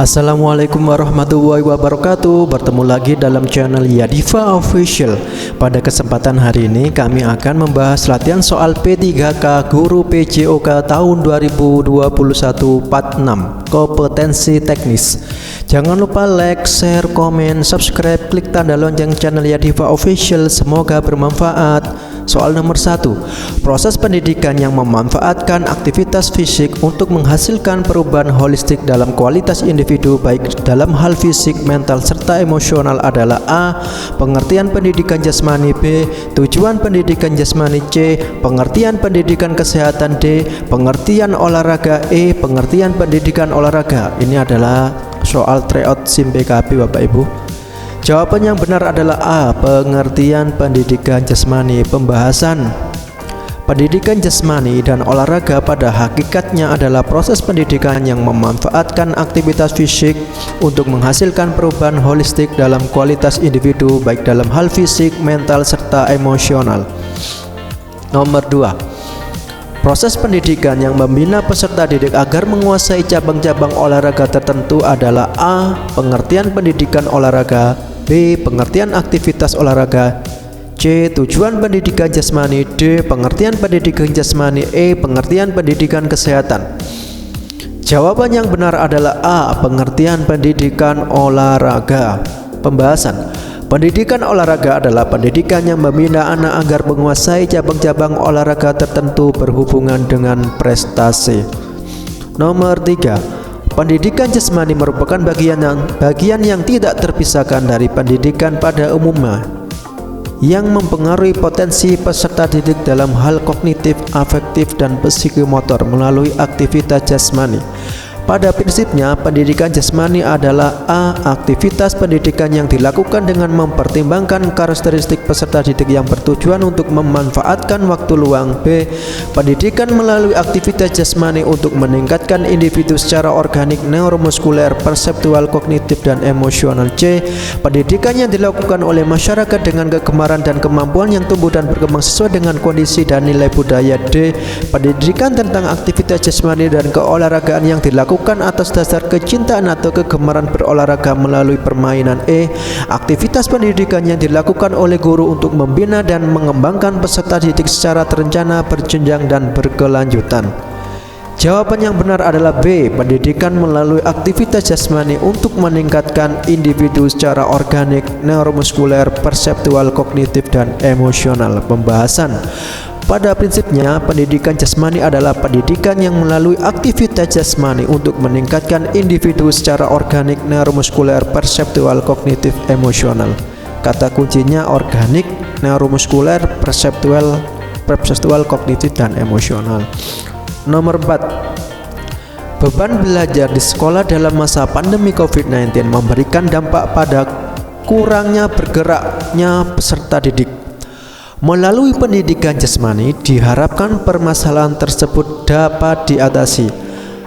Assalamualaikum warahmatullahi wabarakatuh. Bertemu lagi dalam channel Yadiva Official. Pada kesempatan hari ini kami akan membahas latihan soal P3K Guru PJOK tahun 2021 part 6 kompetensi teknis. Jangan lupa like, share, komen, subscribe, klik tanda lonceng channel Yadiva Official. Semoga bermanfaat. Soal nomor 1. Proses pendidikan yang memanfaatkan aktivitas fisik untuk menghasilkan perubahan holistik dalam kualitas individu baik dalam hal fisik, mental, serta emosional adalah A. Pengertian pendidikan jasmani. B. Tujuan pendidikan jasmani. C. Pengertian pendidikan kesehatan. D. Pengertian olahraga. E. Pengertian pendidikan olahraga. Ini adalah soal tryout SIM PKB Bapak Ibu. Jawaban yang benar adalah A. Pengertian pendidikan jasmani. Pembahasan. Pendidikan jasmani dan olahraga pada hakikatnya adalah proses pendidikan yang memanfaatkan aktivitas fisik untuk menghasilkan perubahan holistik dalam kualitas individu baik dalam hal fisik, mental, serta emosional. Nomor 2. Proses pendidikan yang membina peserta didik agar menguasai cabang-cabang olahraga tertentu adalah A. Pengertian pendidikan olahraga. B. Pengertian aktivitas olahraga. C. Tujuan pendidikan jasmani. D. Pengertian pendidikan jasmani. E. Pengertian pendidikan kesehatan. Jawaban yang benar adalah A. Pengertian pendidikan olahraga. Pembahasan. Pendidikan olahraga adalah pendidikan yang membina anak agar menguasai cabang-cabang olahraga tertentu berhubungan dengan prestasi. Nomor 3. Pendidikan jasmani merupakan bagian yang tidak terpisahkan dari pendidikan pada umumnya, yang mempengaruhi potensi peserta didik dalam hal kognitif, afektif, dan psikomotor melalui aktivitas jasmani. Pada prinsipnya, pendidikan jasmani adalah A. Aktivitas pendidikan yang dilakukan dengan mempertimbangkan karakteristik peserta didik yang bertujuan untuk memanfaatkan waktu luang. B. Pendidikan melalui aktivitas jasmani untuk meningkatkan individu secara organik, neuromuskuler, perseptual, kognitif, dan emosional. C. Pendidikan yang dilakukan oleh masyarakat dengan kegemaran dan kemampuan yang tumbuh dan berkembang sesuai dengan kondisi dan nilai budaya. D. Pendidikan tentang aktivitas jasmani dan keolahragaan yang dilakukan atas dasar kecintaan atau kegemaran berolahraga melalui permainan. E. Aktivitas pendidikan yang dilakukan oleh guru untuk membina dan mengembangkan peserta didik secara terencana, berjenjang, dan berkelanjutan. Jawaban yang benar adalah B. Pendidikan melalui aktivitas jasmani untuk meningkatkan individu secara organik, neuromuskuler, perseptual, kognitif, dan emosional. Pembahasan. Pada prinsipnya, pendidikan jasmani adalah pendidikan yang melalui aktivitas jasmani untuk meningkatkan individu secara organik, neuromuskuler, perseptual, kognitif, emosional. Kata kuncinya organik, neuromuskuler, perseptual, kognitif, dan emosional. Nomor 4. Beban belajar di sekolah dalam masa pandemi COVID-19 memberikan dampak pada kurangnya bergeraknya peserta didik. Melalui pendidikan jasmani, diharapkan permasalahan tersebut dapat diatasi.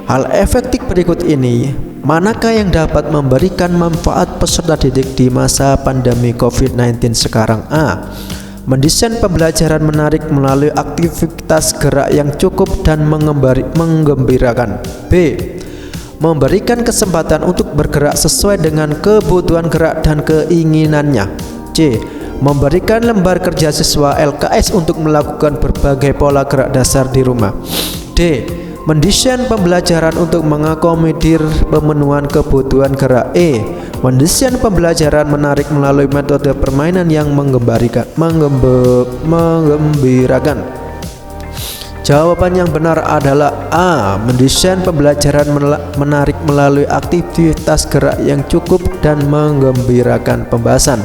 Hal efektif berikut ini, manakah yang dapat memberikan manfaat peserta didik di masa pandemi COVID-19 sekarang? A. Mendesain pembelajaran menarik melalui aktivitas gerak yang cukup dan menggembirakan. B. Memberikan kesempatan untuk bergerak sesuai dengan kebutuhan gerak dan keinginannya. C. Memberikan lembar kerja siswa LKS untuk melakukan berbagai pola gerak dasar di rumah. D. Mendesain pembelajaran untuk mengakomodir pemenuhan kebutuhan gerak. E. Mendesain pembelajaran menarik melalui metode permainan yang menggembirakan. Jawaban yang benar adalah A. Mendesain pembelajaran menarik melalui aktivitas gerak yang cukup dan menggembirakan. Pembahasan.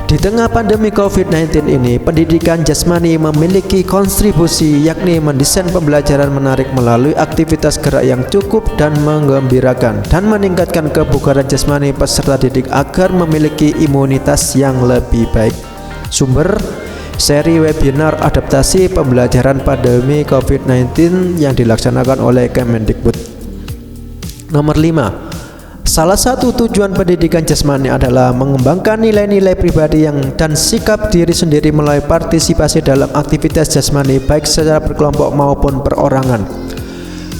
Di tengah pandemi COVID-19 ini, pendidikan jasmani memiliki kontribusi, yakni mendesain pembelajaran menarik melalui aktivitas gerak yang cukup dan menggembirakan, dan meningkatkan kebugaran jasmani peserta didik agar memiliki imunitas yang lebih baik. Sumber: seri webinar adaptasi pembelajaran pandemi COVID-19 yang dilaksanakan oleh Kemendikbud. Nomor 5. Salah satu tujuan pendidikan jasmani adalah mengembangkan nilai-nilai pribadi dan sikap diri sendiri melalui partisipasi dalam aktivitas jasmani baik secara berkelompok maupun perorangan.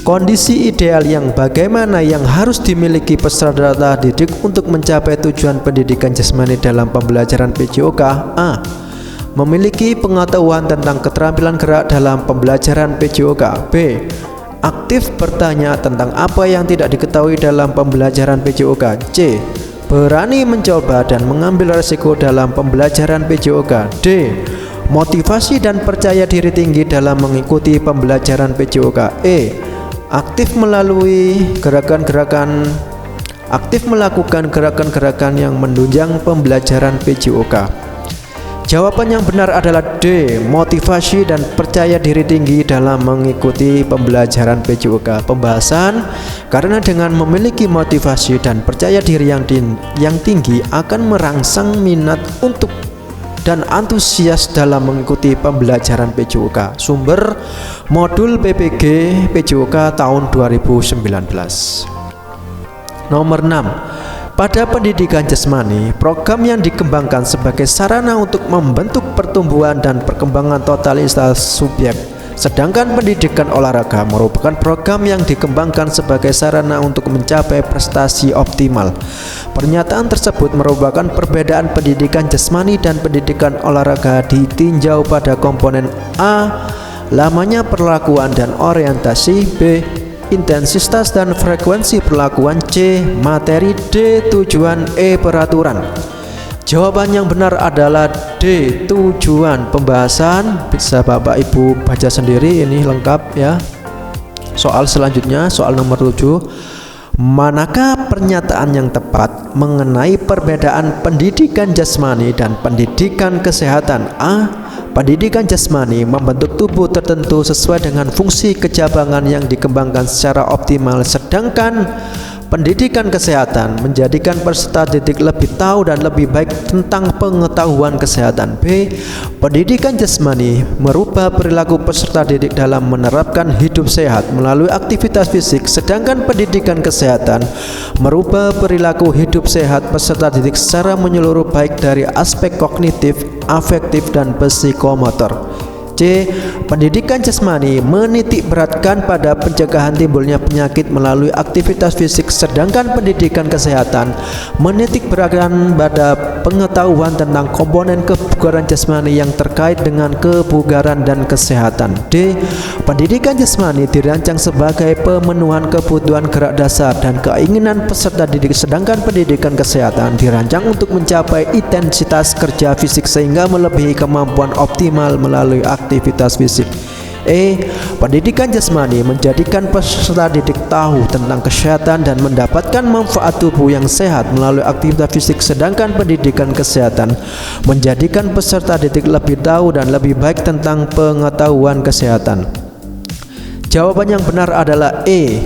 Kondisi ideal yang bagaimana yang harus dimiliki peserta didik untuk mencapai tujuan pendidikan jasmani dalam pembelajaran PJOK? A. Memiliki pengetahuan tentang keterampilan gerak dalam pembelajaran PJOK. B. Aktif bertanya tentang apa yang tidak diketahui dalam pembelajaran PJOK. C. Berani mencoba dan mengambil resiko dalam pembelajaran PJOK. D. Motivasi dan percaya diri tinggi dalam mengikuti pembelajaran PJOK. E. Aktif melakukan gerakan-gerakan yang menunjang pembelajaran PJOK. Jawaban yang benar adalah D. Motivasi dan percaya diri tinggi dalam mengikuti pembelajaran PJOK. Pembahasan, karena dengan memiliki motivasi dan percaya diri yang tinggi akan merangsang minat untuk dan antusias dalam mengikuti pembelajaran PJOK. Sumber modul PPG PJOK tahun 2019. Nomor 6. Pada pendidikan jasmani, program yang dikembangkan sebagai sarana untuk membentuk pertumbuhan dan perkembangan totalitas subjek. Sedangkan pendidikan olahraga merupakan program yang dikembangkan sebagai sarana untuk mencapai prestasi optimal. Pernyataan tersebut merupakan perbedaan pendidikan jasmani dan pendidikan olahraga ditinjau pada komponen A. Lamanya perlakuan dan orientasi. B. Intensitas dan frekuensi perlakuan. C. Materi. D. Tujuan. E. Peraturan. Jawaban yang benar adalah D. Tujuan. Pembahasan bisa Bapak Ibu baca sendiri, ini lengkap ya. Soal selanjutnya, soal nomor 7. Manakah pernyataan yang tepat mengenai perbedaan pendidikan jasmani dan pendidikan kesehatan? A. Pendidikan jasmani membentuk tubuh tertentu sesuai dengan fungsi kejabangan yang dikembangkan secara optimal, sedangkan pendidikan kesehatan menjadikan peserta didik lebih tahu dan lebih baik tentang pengetahuan kesehatan. B. Pendidikan jasmani merubah perilaku peserta didik dalam menerapkan hidup sehat melalui aktivitas fisik, sedangkan pendidikan kesehatan merubah perilaku hidup sehat peserta didik secara menyeluruh baik dari aspek kognitif, afektif, dan psikomotor. C. Pendidikan jasmani menitik beratkan pada pencegahan timbulnya penyakit melalui aktivitas fisik, sedangkan pendidikan kesehatan menitik beratkan pada pengetahuan tentang komponen kebugaran jasmani yang terkait dengan kebugaran dan kesehatan. D. Pendidikan jasmani dirancang sebagai pemenuhan kebutuhan gerak dasar dan keinginan peserta didik, sedangkan pendidikan kesehatan dirancang untuk mencapai intensitas kerja fisik sehingga melebihi kemampuan optimal melalui aktivitas fisik. E. Pendidikan jasmani menjadikan peserta didik tahu tentang kesehatan dan mendapatkan manfaat tubuh yang sehat melalui aktivitas fisik, sedangkan pendidikan kesehatan menjadikan peserta didik lebih tahu dan lebih baik tentang pengetahuan kesehatan. Jawaban yang benar adalah E.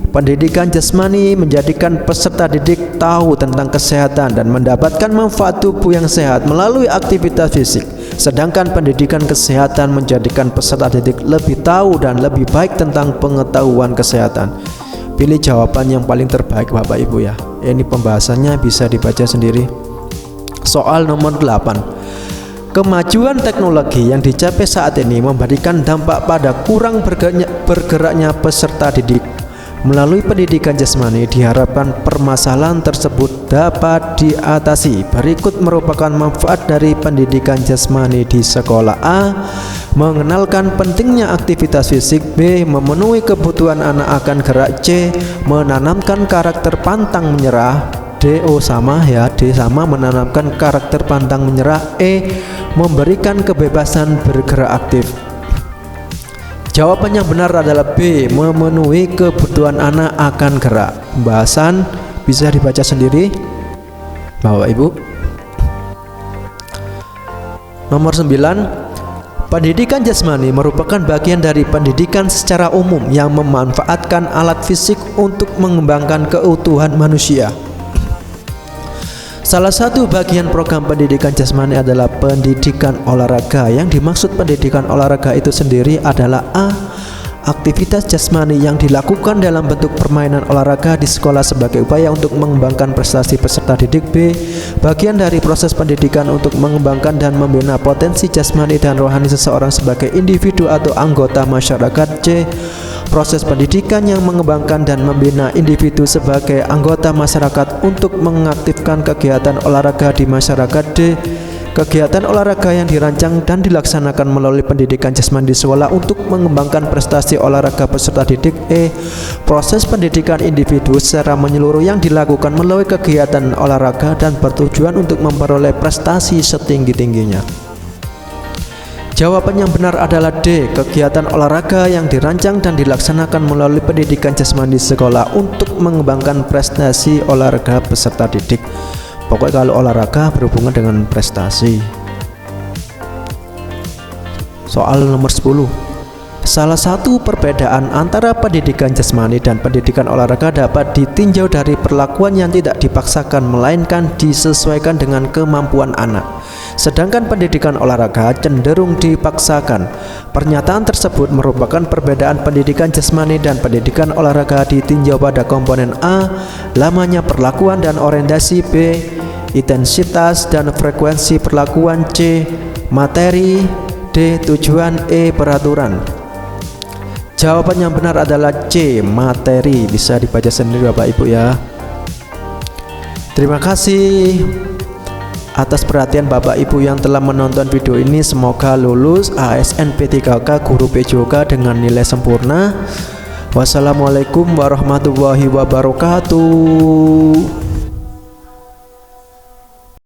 Pendidikan jasmani menjadikan peserta didik tahu tentang kesehatan dan mendapatkan manfaat tubuh yang sehat melalui aktivitas fisik, sedangkan pendidikan kesehatan menjadikan peserta didik lebih tahu dan lebih baik tentang pengetahuan kesehatan. Pilih jawaban yang paling terbaik Bapak Ibu ya. Ini pembahasannya bisa dibaca sendiri. Soal nomor 8. Kemajuan teknologi yang dicapai saat ini memberikan dampak pada kurang bergeraknya peserta didik. Melalui pendidikan jasmani diharapkan permasalahan tersebut dapat diatasi. Berikut merupakan manfaat dari pendidikan jasmani di sekolah. A. Mengenalkan pentingnya aktivitas fisik. B. Memenuhi kebutuhan anak akan gerak. C. Menanamkan karakter pantang menyerah. D. sama menanamkan karakter pantang menyerah. E. Memberikan kebebasan bergerak aktif. Jawaban yang benar adalah B. Memenuhi kebutuhan anak akan gerak. Pembahasan bisa dibaca sendiri Bapak Ibu. Nomor 9. Pendidikan jasmani merupakan bagian dari pendidikan secara umum yang memanfaatkan alat fisik untuk mengembangkan keutuhan manusia. Salah satu bagian program pendidikan jasmani adalah pendidikan olahraga. Yang dimaksud pendidikan olahraga itu sendiri adalah A. Aktivitas jasmani yang dilakukan dalam bentuk permainan olahraga di sekolah sebagai upaya untuk mengembangkan prestasi peserta didik. B. Bagian dari proses pendidikan untuk mengembangkan dan membina potensi jasmani dan rohani seseorang sebagai individu atau anggota masyarakat. C. proses pendidikan yang mengembangkan dan membina individu sebagai anggota masyarakat untuk mengaktifkan kegiatan olahraga di masyarakat. D. Kegiatan olahraga yang dirancang dan dilaksanakan melalui pendidikan jasmani di sekolah untuk mengembangkan prestasi olahraga peserta didik. E. Proses pendidikan individu secara menyeluruh yang dilakukan melalui kegiatan olahraga dan bertujuan untuk memperoleh prestasi setinggi-tingginya. Jawaban yang benar adalah D. Kegiatan olahraga yang dirancang dan dilaksanakan melalui pendidikan jasmani di sekolah untuk mengembangkan prestasi olahraga peserta didik. Pokoknya kalau olahraga berhubungan dengan prestasi. Soal nomor 10. Salah satu perbedaan antara pendidikan jasmani dan pendidikan olahraga dapat ditinjau dari perlakuan yang tidak dipaksakan melainkan disesuaikan dengan kemampuan anak. Sedangkan pendidikan olahraga cenderung dipaksakan. Pernyataan tersebut merupakan perbedaan pendidikan jasmani dan pendidikan olahraga ditinjau pada komponen A, lamanya perlakuan dan orientasi. B. Intensitas dan frekuensi perlakuan. C. Materi. D. Tujuan. E. Peraturan. Jawaban yang benar adalah C. Materi. Bisa dibaca sendiri Bapak Ibu ya. Terima kasih atas perhatian Bapak Ibu yang telah menonton video ini. Semoga lulus ASN P3K Guru PJOK dengan nilai sempurna. Wassalamualaikum warahmatullahi wabarakatuh.